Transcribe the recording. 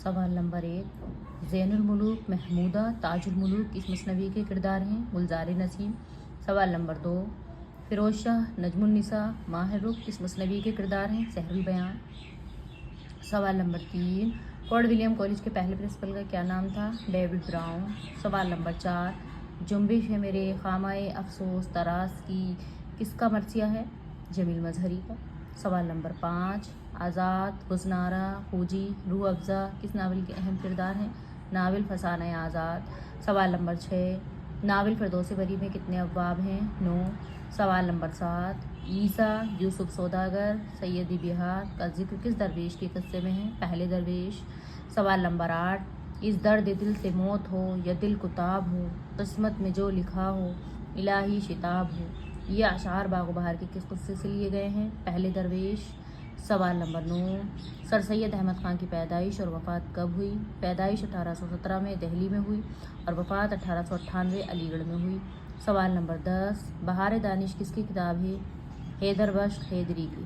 سوال نمبر 1، زین الملوک محمودہ تاج الملوک کس مثنوی کے کردار ہیں؟ گلزار نسیم۔ سوال نمبر 2، فیروز شاہ نجم النساء ماہ رخ کس مثنوی کے کردار ہیں؟ سحر البیان۔ سوال نمبر 3، فورٹ ولیم کالج کے پہلے پرنسپل کا کیا نام تھا؟ David brown. سوال نمبر 4، جنبش ہے میرے خامہ افسوس طراز کی کس کا مرثیہ ہے؟ جمیل مظہری کا۔ سوال نمبر 5، آزاد، گزنارہ، خوجی، روح افزا کس ناول کے اہم کردار ہیں؟ ناول فسانہ آزاد۔ سوال نمبر 6، ناول فردوس بری میں کتنے ابواب ہیں؟ 9۔ سوال نمبر 7، عیسیٰ، یوسف سوداگر، سیدی بہار کا ذکر کس درویش کے قصے میں ہے؟ پہلے درویش۔ سوال نمبر 8، اس درد دل سے موت ہو یا دل کو تاب ہو، قسمت میں جو لکھا ہو الہی شتاب ہو، یہ اشعار باغ و بہار کے کس قصے سے لیے گئے ہیں؟ پہلے درویش۔ سوال نمبر 9، سر سید احمد خان کی پیدائش اور وفات کب ہوئی؟ پیدائش 1817 میں دہلی میں ہوئی اور وفات 1898 علی گڑھ میں ہوئی۔ سوال نمبر 10، بہار دانش کس کی کتاب ہے؟ حیدر بشت حیدری کی۔